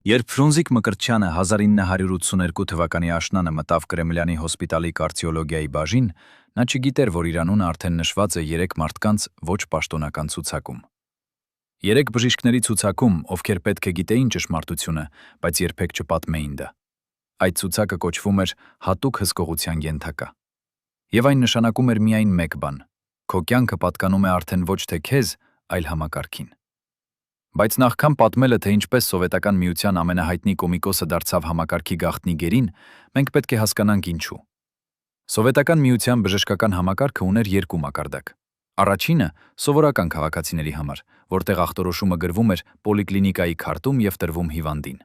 Երբ Ֆրունզիկ Մկրտչյանը 1982 թվականի աշնանը մտավ Կրեմլյանի հոսպիտալի կարդիոլոգիայի բաժին, նա չգիտեր, որ իր անունը արդեն նշված է 3 մարդկանց ոչ պաշտոնական ցուցակում։ 3 բժիշկների ցուցակում, ովքեր պետք է գիտեին ճշմարտությունը, բայց երբեք չպատմեին դա։ Այդ ցուցակը կոչվում էր հատուկ հսկողության ենթակա։ Եվ այն նշանակում էր միայն մեկ բան. քո կյանքը պատկանում է արդեն ոչ թե քեզ, այլ համակարգին։ Բայց նախքան պատմելը, թե ինչպես Սովետական միության ամենահայտնի կոմիկոսը դարձավ համակարգի գաղտնի գերին, մենք պետք է հասկանանք ինչու։ Սովետական միության բժշկական համակարգը ուներ 2 մակարդակ։ Առաջինը սովորական քաղաքացիների համար, որտեղ ախտորոշումը գրվում էր պոլիկլինիկայի քարտում եւ տրվում հիվանդին։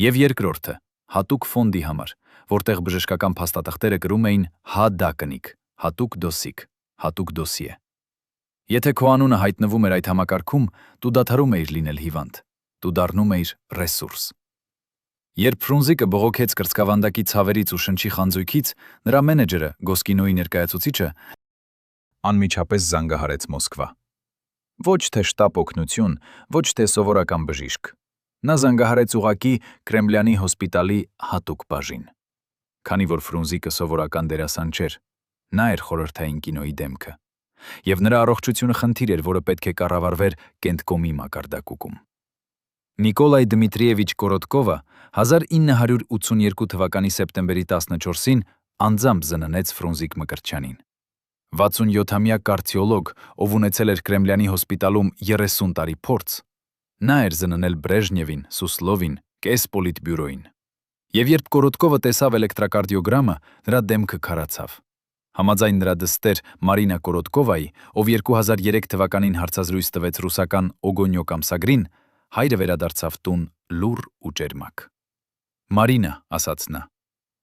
Եվ երկրորդը հատուկ ֆոնդի համար, որտեղ բժշկական փաստաթղթերը գրում էին ՀԴ կնիկ, հատուկ դոսիկ, հատուկ դոսիե։ Եթե քո անունը հայտնվում էր այդ համակարգում, դու դադարում էիր լինել հիվանդ, դու դառնում էիր ռեսուրս։ Երբ Ֆրունզիկը բողոքեց կրծքավանդակի ցավերից ու շնչի խանձույքից, նրա մենեջերը, Գոսկինոյի ներկայացուցիչը, անմիջապես զանգահարեց Մոսկվա։ Ոչ թե շտապ օգնություն, ոչ թե սովորական բժիշկ։ Նա զանգահարեց ուղղակի Կրեմլյանի հոսպիտալի հատուկ բաժին։ Քանի որ Ֆրունզիկը սովորական դերասան չէր, նա էր խորհրդային կինոյի դեմքը։ Եվ նրա առողջությունը խնդիր էր, որը պետք է կառավարվեր Կենտկոմի մակարդակում։ Նիկոլայ Դմիտրիևիչ Կորոտկովը 1982 թվականի սեպտեմբերի 14-ին անձամբ զննեց Ֆրունզիկ Մկրտչյանին։ 67-ամյա կարդիոլոգ, ով ունեցել էր Կրեմլյանի հոսպիտալում 30 տարի փորձ, նա էր զննել Բրեժնևին, Սուսլովին, կես պոլիտբյուրոին։ Եվ երբ Կորոտկովը տեսավ էլեկտրակարդիոգրամը, նրա դեմքը քարացավ։ Համաձայն նրա դստեր Մարինա Կորոտկովայի, ով 2003 թվականին հարցազրույց տվեց ռուսական Օգոնյոկ ամսագրին, հայրը վերադարձավ տուն լուռ ու ճերմակ։ «Մարինա», ասաց նա,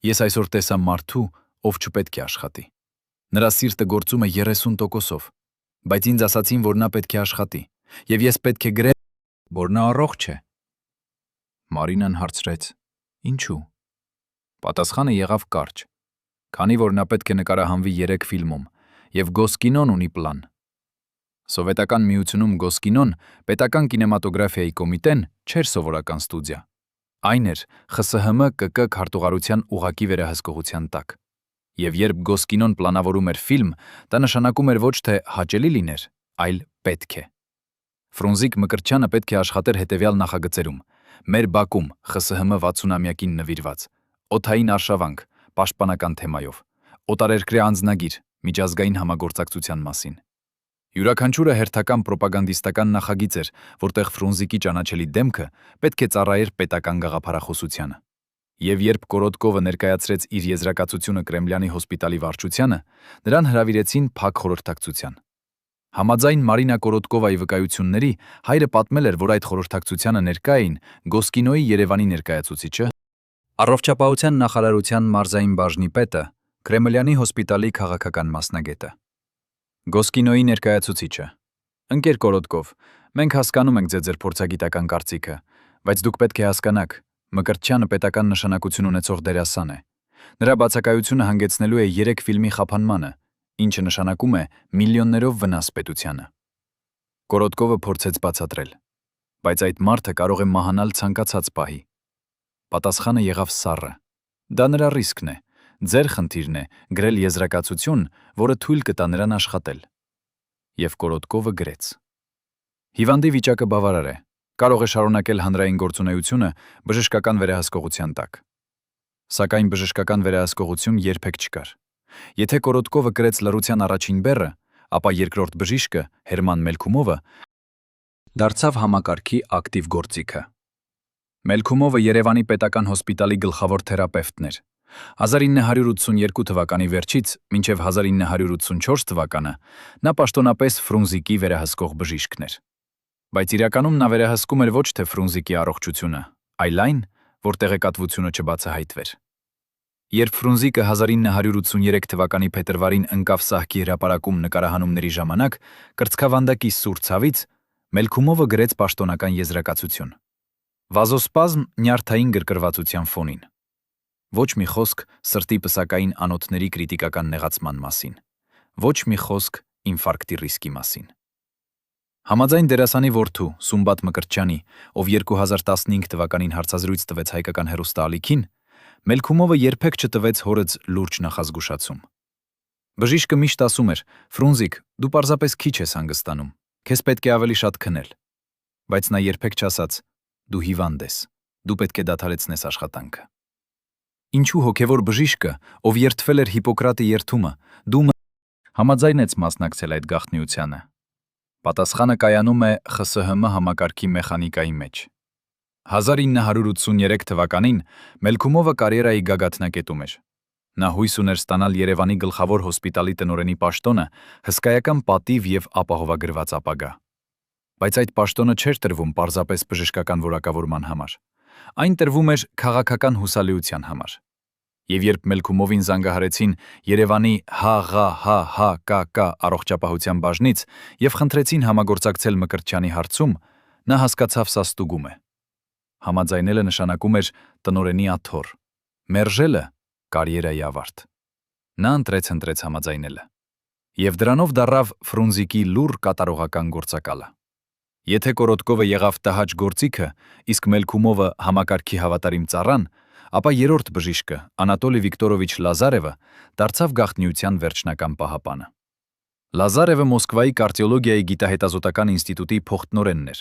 «ես այսօր տեսա մարդու, ով չպետք է աշխատի։ Նրա սիրտը գործում է 30%-ով, բայց ինձ ասացին, որ նա պետք է աշխատի, եւ ես պետք է գրեմ, որ նա առողջ է»։ Մարինան հարցրեց. «Ինչու»։ Պատասխանը եղավ կարճ. քանի որ նա պետք է նկարահանվի 3 ֆիլմում, եւ Գոսկինոն ունի պլան։ Սովետական միությունում Գոսկինոն, պետական կինեմատոգրաֆիայի կոմիտեն, չէր սովորական ստուդիա։ Այն էր ԽՍՀՄ ԿԿ քարտուղարության ուղղակի վերահսկողության տակ։ Եվ երբ Գոսկինոն պլանավորում էր ֆիլմ, դա նշանակում էր ոչ թե հաճելի լիներ, այլ պետք է։ Ֆրունզիկ Մկրտչյանը պետք է աշխատեր հետևյալ նախագծերում. Մեր բակում ԽՍՀՄ 60-ամյակին նվիրված, օդային արշավանք, պաշտպանական թեմայով, օտարերկրյա անձնագիր, միջազգային համագործակցության մասին։ Յուրաքանչյուրը հերթական պրոպագանդիստական նախագիծ էր, որտեղ Ֆրունզիկի ճանաչելի դեմքը պետք է ծառայեր պետական գաղափարախոսությանը։ Եվ երբ Կորոտկովը ներկայացրեց իր եզրակացությունը Կրեմլյանի հոսպիտալի վարչությանը, նրան հրավիրեցին փակ խորհրդակցության։ Համաձայն Մարինա Կորոտկովայի վկայությունների, հայրը պատմել էր, որ այդ խորհրդակցությանը ներկա էին Գոսկինոյի Երևանի ներկայացուցիչը, Առողջապահության նախարարության մարզային բաժնի պետը, Կրեմլյանի հոսպիտալի քաղաքական մասնագետը։ Գոսկինոյի ներկայացուցիչը. Ընկեր Կորոտկով, մենք հասկանում ենք ձեր փորձագիտական կարծիքը, բայց դուք պետք է հասկանաք, Մկրտչյանը պետական նշանակություն ունեցող դերասան է։ Նրա բացակայությունը հանգեցնելու է 3 ֆիլմի խափանմանը, ինչը նշանակում է միլիոններով վնաս պետությանը։ Կորոտկովը փորձեց բացատրել, բայց այդ մարդը կարող է մահանալ ցանկացած պահի։ Պատասխանը եղավ սառը. դա նրա ռիսկն է, ձեր խնդիրն է գրել եզրակացություն, որը թույլ կտա նրան աշխատել։ Եվ Կորոտկովը գրեց. Հիվանդի վիճակը բավարար է, կարող է շարունակել հանրային գործունեությունը բժշկական վերահսկողության տակ։ Սակայն բժշկական վերահսկողություն երբեք չկար։ Եթե Կորոտկովը գրեց լռության առաջին բեռը, ապա երկրորդ բժիշկը, Հերման Մելքումովը, դարձավ համակարգի ակտիվ գործիքը։ Մելքումովը Երևանի պետական հոսպիտալի գլխավոր թերապևտն էր։ 1982 թվականի վերջից մինչև 1984 թվականը նա պաշտոնապես Ֆրունզիկի վերահսկող բժիշկն էր։ Բայց իրականում նա վերահսկում էր ոչ թե Ֆրունզիկի առողջությունը, այլ այն, որ տեղեկատվությունը չբացահայտվեր։ Երբ Ֆրունզիկը 1983 թվականի փետրվարին ընկավ սահքի հրապարակում նկարահանումների ժամանակ, կրծքավանդակի սուր ցավից, Մելքումովը գրեց պաշտոնական եզրակացություն։ Վազոսպազմ նյարդային գրկռվածության ֆոնին։ Ոչ մի խոսք սրտի պսակային անոթների կրիտիկական նեղացման մասին։ Ոչ մի խոսք ինֆարկտի ռիսկի մասին։ Համաձայն դերասանի որդու Սումբատ Մկրտչյանի, ով 2015 թվականին հարցազրույց տվեց հայկական հեռուստաալիքին, Մելքումովը երբեք չտվեց հորից լուրջ նախազգուշացում։ Բժիշկը միշտ ասում էր. «Ֆրունզիկ, դու պարզապես քիչ ես հանգստանում, քեզ պետք է ավելի շատ քնել»։ Բայց նա երբեք չասաց. «Դու հիվանդ ես, դու պետք է դադարեցնես աշխատանքը»։ Ինչու հոգևոր բժիշկը, ով երդվել էր Հիպոկրատի երդումը, համաձայնեց մասնակցել այդ գաղտնիությանը։ Պատասխանը կայանում է ԽՍՀՄ համակարգի մեխանիկայի մեջ։ 1983 թվականին Մելքումովը կարիերայի գագաթնակետում էր։ Նա հույս ուներ ստանալ Երևանի գլխավոր հոսպիտալի տնօրենի պաշտոնը հսկայական պատիվ եւ ապահովագրված ապագա։ Բայց այդ պաշտոնը չէր տրվում պարզապես բժշկական որակավորման համար։ Այն տրվում էր քաղաքական հուսալիության համար։ Եվ երբ Մելքումովին զանգահարեցին Երևանի ՀՂՀ-ՀԿԿ առողջապահության բաժնից եւ խնդրեցին համագործակցել Մկրտչյանի հարցում, նա հասկացավ սա ստուգում է։ Համաձայնելը նշանակում էր տնօրենի աթոռ, մերժելը կարիերայի ավարտ։ Նա ընտրեց համաձայնելը։ Եվ դրանով դառավ Ֆրունզիկի լուռ կատարողական գործակալը։ Եթե Կորոտկովը եղավ տհաճ գործիքը, իսկ Մելքումովը համակարգի հավատարիմ ծառան, ապա երրորդ բժիշկը Անատոլի Վիկտորովիչ Լազարևը դարձավ գաղտնիության վերջնական պահապանը։ Լազարևը Մոսկվայի կարդիոլոգիայի գիտահետազոտական ինստիտուտի փոխտնօրենն էր,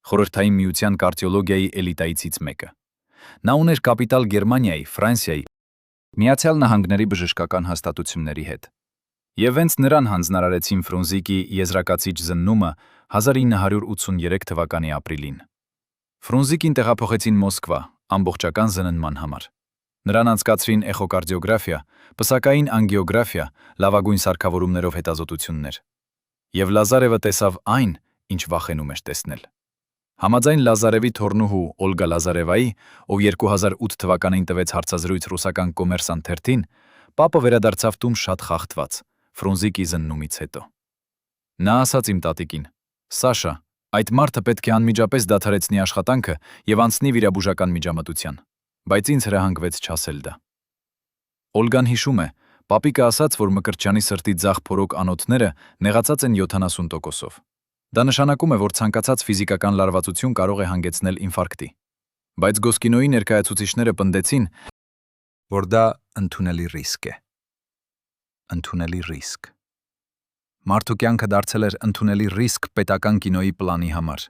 Խորհրդային Միության կարդիոլոգիայի էլիտայցից մեկը։ Նա ուներ կապիտալ Գերմանիայի, Ֆրանսիայի, Միացյալ Նահանգների բժշկական հաստատությունների հետ։ Եվ հենց նրան հանձնարարեցին Ֆրունզիկի եզրակացիչ զննումը 1983 թվականի ապրիլին։ Ֆրունզիկին տեղափոխեցին Մոսկվա ամբողջական զննման համար։ Նրան անցկացրին էխոկարդիոգրաֆիա, պսակային անգիոգրաֆիա, լավագույն սարքավորումներով հետազոտություններ։ Եվ Լազարևը տեսավ այն, ինչ վախենում էր տեսնել։ Համաձայն Լազարևի թոռնուհու Օլգա Լազարևայի, ով 2008 թվականին տվեց հարցազրույց ռուսական Կոմերսանտ թերթին, պապը վերադարձավ տուն շատ խախտված, Ֆրունզիկի զննումից հետո։ Նա ասաց իմ տատիկին. «Սաշա, այդ մարդը պետք է անմիջապես դադարեցնի աշխատանքը եւ անցնի վիրաբուժական միջամտության, բայց ինձ հրահանգվեց չասել դա»։ Օլգան հիշում է, պապիկը ասաց, որ Մկրտչյանի սրտի ձախ փորոք անոթները նեղացած են 70%-ով։ Դա նշանակում է, որ ցանկացած ֆիզիկական լարվածություն կարող է հանգեցնել ինֆարկտի։ Բայց Գոսկինոյի ներկայացուցիչները պնդեցին, որ դա ընդունելի ռիսկ է։ Ընդունելի ռիսկ։ Մարդու կյանքը դարձել էր ընդունելի ռիսկ պետական կինոյի պլանի համար։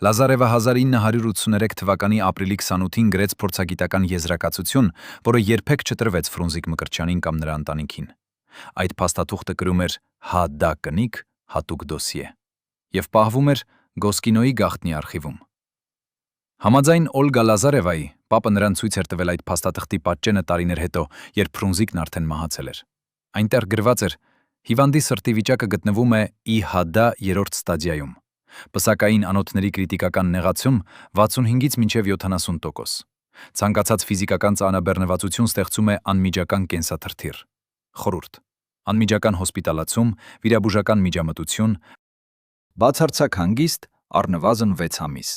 Լազարևը 1983 թվականի ապրիլի 28-ին գրեց փորձագիտական եզրակացություն, որը երբեք չտրվեց Ֆրունզիկ Մկրտչյանին կամ նրա ընտանիքին։ Այդ փաստաթուղթը կրում էր «Հ.Դ. կնիկ, հատուկ դոսիե» եւ պահվում էր Գոսկինոյի գաղտնի արխիվում։ Համաձայն Օլգա Լազարևայի, պապը նրան ցույց էր տվել այդ փաստաթղթի պատճենը տարիներ հետո, երբ Ֆրունզիկն արդեն մահացել էր։ Այնտեղ գրված էր. «Հիվանդի սրտի վիճակը գտնվում է ԻՀԴ երրորդ ստադիայում։ Պսակային անոթների կրիտիկական նեղացում 65-ից մինչև 70%։ Ցանկացած ֆիզիկական ծանրաբեռնվածություն ստեղծում է անմիջական կենսաթրթիռ։ Խորհուրդ. անմիջական հոսպիտալացում, վիրաբուժական միջամտություն, բացարձակ հանգիստ, առնվազն 6 ամիս»։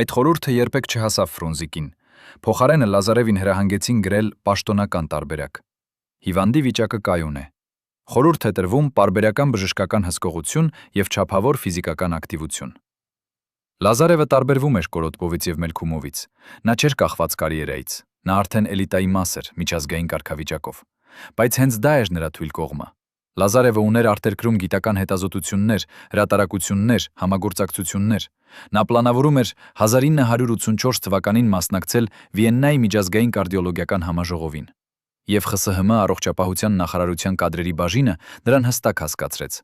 Այդ խորհուրդը երբեք չհասավ Ֆրունզիկին։ Փոխարենը Լազարևին հրահանգեցին գրել պաշտոնական տարբերակ։ Հիվանդի վիճակը կայուն է։ Խորհուրդ է տրվում պարբերական բժշկական հսկողություն եւ չափավոր ֆիզիկական ակտիվություն։ Լազարևը տարբերվում էր Կորոտկովից եւ Մելքումովից։ Նա չէր կախված կարիերայից։ Նա արդեն էլիտայի մաս էր միջազգային կարգավիճակով։ Բայց հենց դա էր նրա թույլ կողմը։ Լազարևը ուներ արտերկրում գիտական հետազոտություններ, հրատարակություններ, համագործակցություններ։ Նա պլանավորում էր 1984 թվականին մասնակցել Վիեննայի միջազգային կարդիոլոգիական համաժողովին։ Եվ ԽՍՀՄ առողջապահության նախարարության կադրերի բաժինը նրան հստակ հասկացրեց.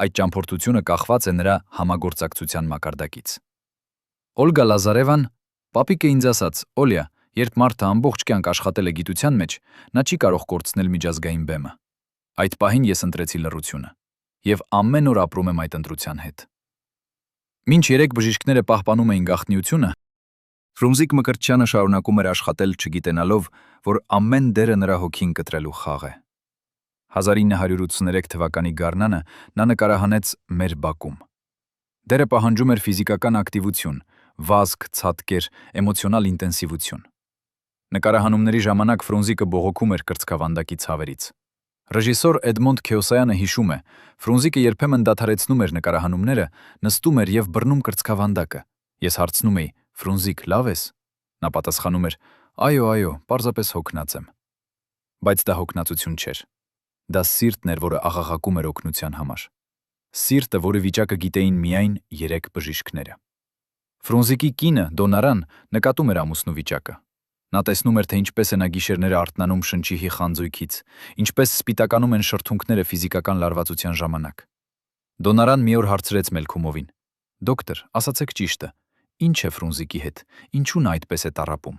այդ ճամփորդությունը կախված է նրա համագործակցության մակարդակից։ Օլգա Լազարևան, պապիկը ինձ ասաց. «Օլյա, երբ մարդը ամբողջ կյանք աշխատել է գիտության մեջ, նա չի կարող կորցնել միջազգային բեմը»։ Այդ պահին ես ընտրեցի լռությունը եւ ամեն օր ապրում եմ այդ ընտրության հետ։ Մինչ 3 բժիշկները պահպանում էին գաղտնիությունը, Ֆրունզիկ Մկրտչյանը շարունակում էր աշխատել չգիտենալով, որ ամեն դերը նրա հոգին կտրելու խաղ է։ 1983 թվականի գարնանը նա նկարահանեց «Մեր բակում»։ Դերը պահանջում էր ֆիզիկական ակտիվություն, վազք, ցատկեր, էմոցիոնալ ինտենսիվություն։ Նկարահանումների ժամանակ Ֆրունզիկը բողոքում էր կրծքավանդակի ցավերից։ Ռեժիսոր Էդմոնդ Քեոսայանը հիշում է, Ֆրունզիկը երբեմն դադարեցնում էր նկարահանումները, նստում էր եւ բռնում կրծքավանդակը։ Ես հարցնում էի. «Ֆրունզիկ, լավ ես»։ Նա պատասխանում էր. «Այո, պարզապես հոգնած եմ»։ Բայց դա հոգնածություն չէր։ Դա սիրտն էր, որը աղաղակում էր օգնության համար։ Սիրտը, որի վիճակը գիտեին միայն 3 բժիշկները։ Ֆրունզիկի կինը, Դոնարան, նկատում էր ամուսնու վիճակը։ Նա տեսնում էր, թե ինչպես է նա գիշերները արթնանում շնչիհի խանձույքից, ինչպես սպիտականում են շրթունքները ֆիզիկական լարվածության ժամանակ։ Դոնարան մի օր հարցրեց Մելքումովին. «Դոկտոր, ասացեք ճիշտը, ինչ է Ֆրունզիկի հետ, ինչու նա այդպես է տառապում»։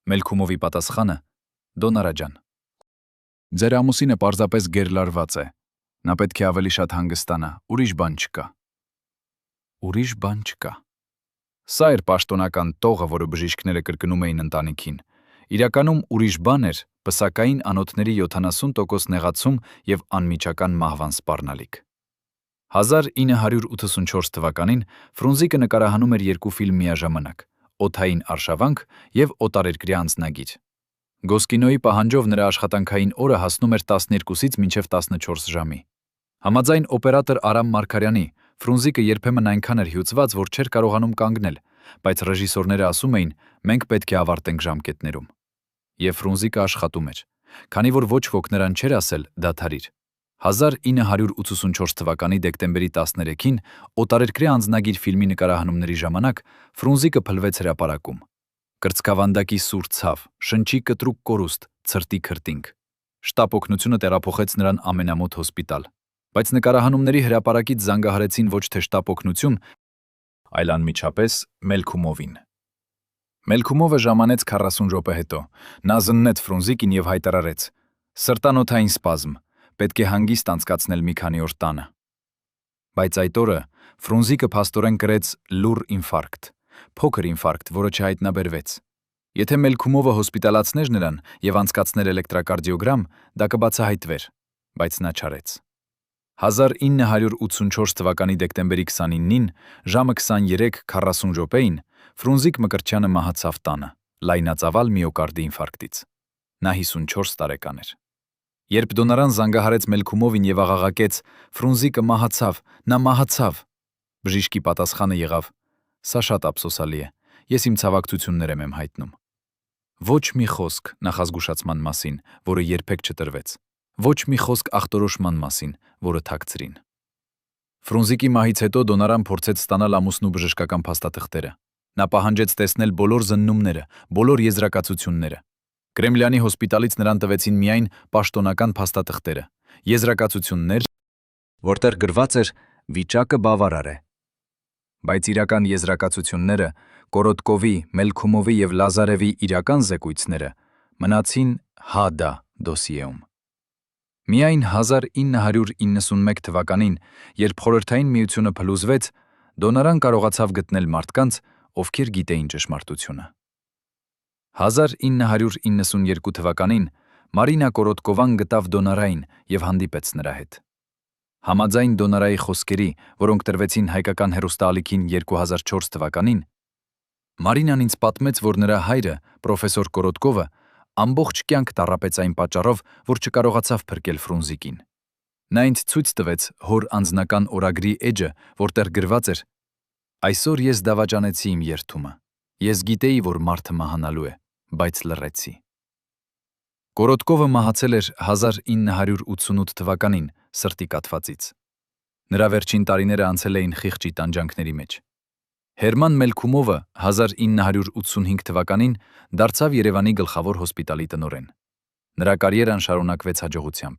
Մելքումովի պատասխանը. «Դոնարա ջան, ձեր ամուսինը պարզապես գերլարված է։ Նա պետք է ավելի շատ հանգստանա, ուրիշ բան չկա»։ Ուրիշ բան չկա։ Սա էր պաշտոնական տողը, որը բժիշկները կրկնում էին ընտանիքին։ Իրականում ուրիշ բան էր պսակային անոթների 70% նեղացում եւ անմիջական մահվան սպառնալիք։ 1984 թվականին Ֆրունզիկը նկարահանում էր 2 ֆիլմ միաժամանակ՝ «Օդային արշավանք» եւ «Օտարերկրյա անձնագիր»։ Գոսկինոյի պահանջով նրա աշխատանքային օրը հասնում էր 12-ից մինչև 14 ժամի։ Համաձայն օպերատոր Արամ Մարգարյանի, Ֆրունզիկը երբեմն այնքան էր հյուծված, որ չէր կարողանում կանգնել, բայց ռեժիսորները ասում էին՝ մենք պետք է ավարտենք ժամկետներում։ Եվ Ֆրունզիկը աշխատում էր, քանի որ ոչ ոք նրան չէր ասել դադարիր։ 1984 թվականի դեկտեմբերի 13-ին «Օտարերկրյա անձնագիր» ֆիլմի նկարահանումների ժամանակ Ֆրունզիկը փլվեց հրապարակում։ Կրծքավանդակի սուր ցավ, շնչի կտրուկ կորուստ, ցրտի քրտինք։ Շտապ օգնությունը տեղափոխեց նրան ամենամոտ հոսպիտալ, բայց նկարահանումների հրապարակից զանգահարեցին ոչ թե շտապ օգնություն, այլ անմիջապես Մելքումովին։ Մելքումովը ժամանեց 40 րոպե հետո։ Նա զննեց Ֆրունզիկին եւ հայտարարեց. «Սրտանոթային սպազմ, պետք է հանգիստ անցկացնել մի քանի օր տանը»։ Բայց այդ օրը Ֆրունզիկը փաստորեն կրեց լուռ ինֆարկտ, փոքր ինֆարկտ, որը չհայտնաբերվեց։ Եթե Մելքումովը հոսպիտալացներ նրան եւ անցկացներ էլեկտրակարդիոգրամ, դա կբացահայտվեր, բայց նա չարեց։ 1984 թվականի դեկտեմբերի 29-ին ժամը 23:40 րոպեին Ֆրունզիկ Մկրտչյանը մահացավ տանը, լայնածավալ միոկարդի ինֆարկտից։ Նա 54 տարեկան էր։ Երբ Դոնարան զանգահարեց Մելքումովին եւ աղաղակեց. «Ֆրունզիկը մահացավ, նա մահացավ», բժիշկի պատասխանը եղավ. «Սա շատ ափսոսալի է, ես իմ ցավակցություններ եմ հայտնում»։ Ոչ մի խոսք նախազգուշացման մասին, որը երբեք չտրվեց։ Ոչ մի խոսք ախտորոշման մասին, որը թաքցրին։ Ֆրունզիկի մահից հետո Դոնարան փորձեց ստանալ ամուսնու բժշկական փաստաթղթերը։ Նա պահանջեց տեսնել բոլոր զննումները, բոլոր եզրակացությունները։ Կրեմլյանի հոսպիտալից նրան տվեցին միայն պաշտոնական փաստաթղթերը, եզրակացություններ, որտեղ գրված էր վիճակը բավարար է։ Բայց իրական եզրակացությունները, Կորոտկովի, Մելքումովի եւ Լազարևի իրական զեկույցները մնացին ՀԱԴԱ դոսիեում։ Միայն 1991 թվականին, երբ Խորհրդային Միությունը փլուզվեց, Դոնարան կարողացավ գտնել մարդկանց, ովքեր գիտեին ճշմարտությունը։ 1992 թվականին Մարինա Կորոտկովան գտավ Դոնարային եւ հանդիպեց նրա հետ։ Համաձայն Դոնարայի խոսքերի, որոնք տրվեցին հայկական հեռուստաալիքին 2004 թվականին, Մարինան ինձ պատմեց, որ նրա հայրը, պրոֆեսոր Կորոտկովը, ամբողջ կյանք տառապեց այն պատճառով, որ չկարողացավ փրկել Ֆրունզիկին։ Նա ինձ ցույց տվեց հոր անձնական օրագրի էջը, որտեղ գրված էր. «Այսօր ես դավաճանեցի իմ երդումը։ Ես գիտեի, որ մարդը մահանալու է, բայց լռեցի»։ Կորոտկովը մահացել էր 1988 թվականին սրտի կաթվածից։ Նրա վերջին տարիները անցել էին խիղճի տանջանքների մեջ։ Հերման Մելքումովը 1985 թվականին դարձավ Երևանի գլխավոր հոսպիտալի տնօրեն։ Նրա կարիերան շարունակվեց հաջողությամբ։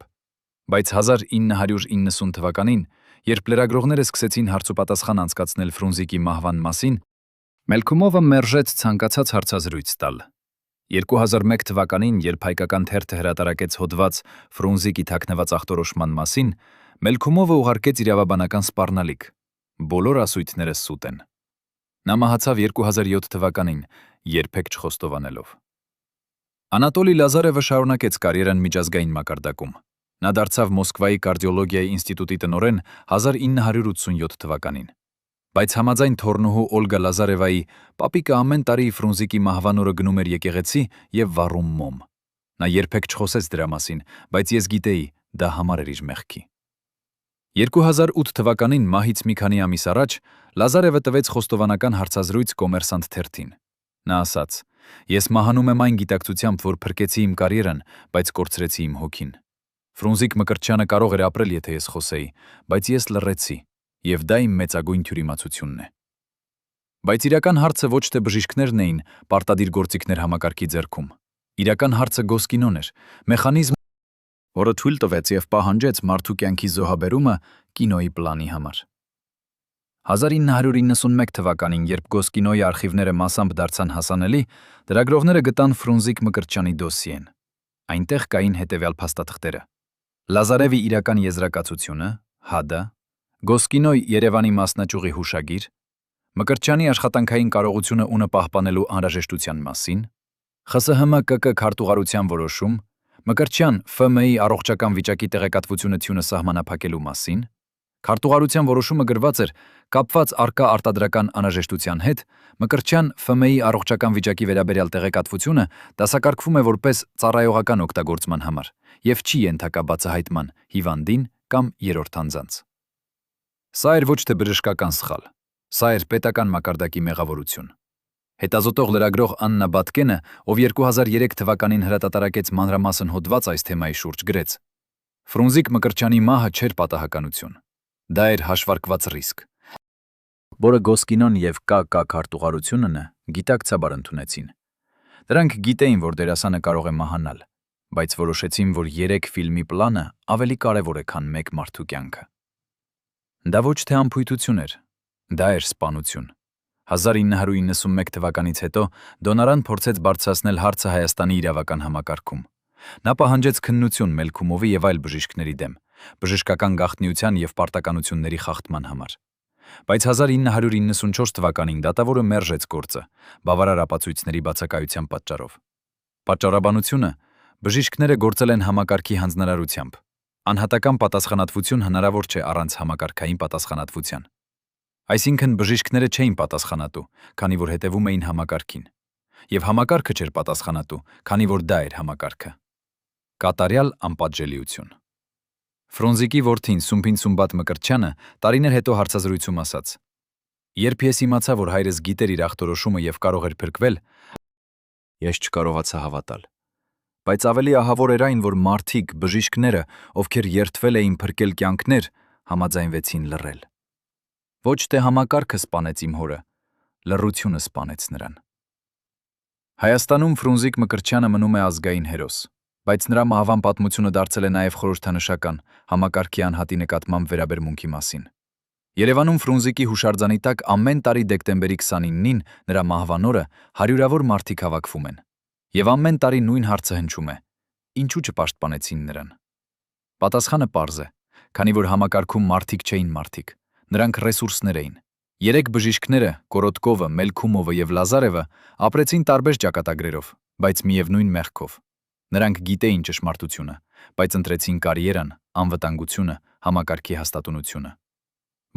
Բայց 1990 թվականին, երբ լրագրողները սկսեցին հարցուպատասխան անցկացնել Ֆրունզիկի մահվան մասին, Մելքումովը մերժեց ցանկացած հարցազրույց տալ։ 2001 թվականին, երբ հայկական թերթը հրատարակեց հոդված Ֆրունզիկի թաքնված ախտորոշման մասին, Մելքումովը ուղարկեց իրավաբանական սպառնալիք։ Բոլոր ասույթները սուտ են։ Նա մահացավ 2007 թվականին, երբեք չխոստովանելով։ Անատոլի Լազարևը շարունակեց կարիերան միջազգային մակարդակում։ Նա դարձավ Մոսկվայի կարդիոլոգիայի ինստիտուտի տնօրեն 1987 թվականին։ Բայց համաձայն թոռնուհու Օլգա Լազարևայի, պապիկը ամեն տարի Ֆրունզիկի մահվան օրը գնում էր եկեղեցի եւ վառում մոմ։ Նա երբեք չխոսեց դրա մասին, բայց ես գիտեի, դա համար էր իր մեղքի։ 2008 թվականին մահից մի քանի ամիս առաջ Լազարևը տվեց խոստովանական հարցազրույց Կոմերսանտ թերթին։ Նա ասաց. «Ես մահանում եմ այն գիտակցությամբ, որ փրկեցի իմ կարիերան, բայց կորցրեցի իմ հոգին։ Ֆրունզիկ Մկրտչյանը կարող էր ապրել, եթե ես խոսեի, բայց ես լռեցի, եւ դա իմ մեծագույն թյուրիմացությունն է»։ Բայց իրական հարցը ոչ թե բժիշկներն էին պարտադիր գործիքներ համակարգի ձեռքում։ Իրական հարցը Գոսկինոն էր, մեխանիզմ, որը թույլ տվեց եւ պահանջեց մարդու կյանքի զոհաբերումը կինոյի պլանի համար։ 1991 թվականին, երբ Գոսկինոյի արխիվները մասամբ դարձան հասանելի, լրագրողները գտան Ֆրունզիկ Մկրտչյանի դոսիեն։ Այնտեղ կային հետևյալ փաստաթղթերը. Լազարևի իրական եզրակացությունը, ՀԱԴ, Գոսկինոյի Երևանի մասնաճյուղի հուշագիր, Մկրտչյանի աշխատանքային կարողությունը ունը պահպանելու անհրաժեշտության մասին, ԽՍՀՄ ԿԿ քարտուղարության որոշում, Մկրտչյան ՖՄ-ի առողջական վիճակի տեղեկատվությունը թյունը սահմանափակելու մասին, քարտուղարության որոշումը գրված էր կապված առկա արտադրական անհրաժեշտության հետ, Մկրտչյան ՖՄ-ի առողջական վիճակի վերաբերյալ տեղեկատվությունը դասակարգվում է որպես ծառայողական օգտագործման համար եւ չի ենթակա բացահայտման հիվանդին կամ երրորդ անձանց։ Սա էր ոչ թե բժշկական սխալ, սա էր պետական մակարդակի մեղավորություն։ Հետազոտող լրագրող Աննա Բատկենը, ով 2003 թվականին հրատատարակեց մանրամասն հոդված այս թեմայի շուրջ, գրեց. Ֆրունզիկ Մկրտչյանի մահը չէր պատահականություն։ Դա էր հաշվարկված ռիսկ, որը Գոսկինոն եւ ԿԿ քարտուղարությունն գիտակցաբար ընդունեցին։ Դրանք գիտեին, որ դերասանը կարող է մահանալ, բայց որոշեցին, որ 3 ֆիլմի պլանը ավելի կարևոր է, քան 1 մարդու կյանքը։ Դա ոչ թե անփույթություն էր, դա էր սպանություն։ 1991 թվականից հետո Դոնարան փորձեց բարձրացնել հարցը Հայաստանի իրավական համակարգում։ Նա պահանջեց քննություն Մելքումովի եւ այլ բժիշկների դեմ, բժշկական գաղտնիության եւ պարտականությունների խախտման համար։ Բայց 1994 թվականին դատավորը մերժեց գործը, բավարար ապացույցների բացակայության պատճառով։ Պատճառաբանությունը բժիշկները գործել են համակարգի հանձնարարությամբ։ Անհատական պատասխանատվություն հնարավոր չէ առանց համակարգային պատասխանատվության։ Այսինքն բժիշկները չէին պատասխանատու, քանի որ հետևում էին համակարգին, եւ համակարգը չէր պատասխանատու, քանի որ դա էր համակարգը։ Կատարյալ անպատժելիություն։ Ֆրունզիկի որդին Սումփին Սումբատ Մկրտչյանը տարիներ հետո հարցազրույցում ասաց. «Երբ ես իմացա, որ հայրս գիտեր իր ախտորոշումը եւ կարող էր փրկվել, ես չկարողացա հավատալ։ Բայց ավելի ահավոր էր այն, որ մարդիկ, բժիշկները, ովքեր երդվել էին փրկել կյանքներ, համաձայնվեցին լռել։ Ոչ թե համակարգը սպանեց իմ հորը, լռությունը սպանեց նրան»։ Հայաստանում Ֆրունզիկ Մկրտչյանը մնում է ազգային հերոս, բայց նրա մահվան պատմությունը դարձել է նաև խորհրդանշական համակարգի անհատի նկատմամբ վերաբերմունքի մասին։ Երևանում Ֆրունզիկի հուշարձանի տակ ամեն տարի դեկտեմբերի 29-ին նրա մահվան օրը հարյուրավոր մարդիկ հավաքվում են։ Եվ ամեն տարի նույն հարցը հնչում է. ինչու չպաշտպանեցին նրան։ Պատասխանը պարզ է, քանի որ համակարգում մարդիկ չէին մարդիկ, նրանք ռեսուրսներ էին։ 3 բժիշկները՝ Կորոտկովը, Մելքումովը եւ Լազարևը, ապրեցին տարբեր ճակատագրերով, բայց միևնույն մեղքով։ Նրանք գիտեին ճշմարտությունը, բայց ընտրեցին կարիերան, անվտանգությունը, համակարգի հաստատունությունը։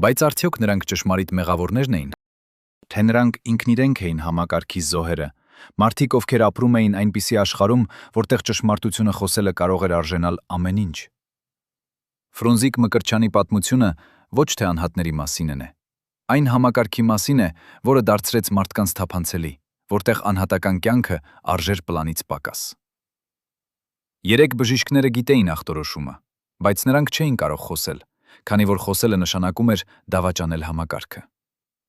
Բայց արդյոք նրանք ճշմարիտ մեղավորներն էին, թե նրանք ինքնիրենք էին համակարգի զոհերը, մարդիկ, ովքեր ապրում էին այնպիսի աշխարհում, որտեղ ճշմարտությունը խոսելը կարող էր արժենալ ամեն ինչ։ Ֆրունզիկ Մկրտչյանի պատմությունը ոչ թե անհատների մասին է, այն համակարգի մասին է, որը դարձրեց մարդկանց թափանցելի, որտեղ անհատական կյանքը արժեր պլանից պակաս։ 3 բժիշկները գիտեին ախտորոշումը, բայց նրանք չէին կարող խոսել, քանի որ խոսելը նշանակում էր դավաճանել համակարգը,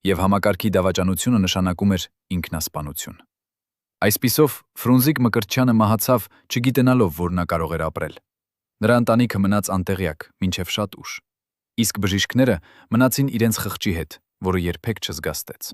եւ համակարգի դավաճանությունը նշանակում էր ինքնասպանություն։ Այսպիսով, Ֆրունզիկ Մկրտչյանը մահացավ, չգիտենալով, որ նա կարող էր ապրել։ Նրա ընտանիքը մնաց անտեղյակ, մինչև շատ ուշ, իսկ բժիշկները մնացին իրենց խղճի հետ, որը երբեք չզգաստեց։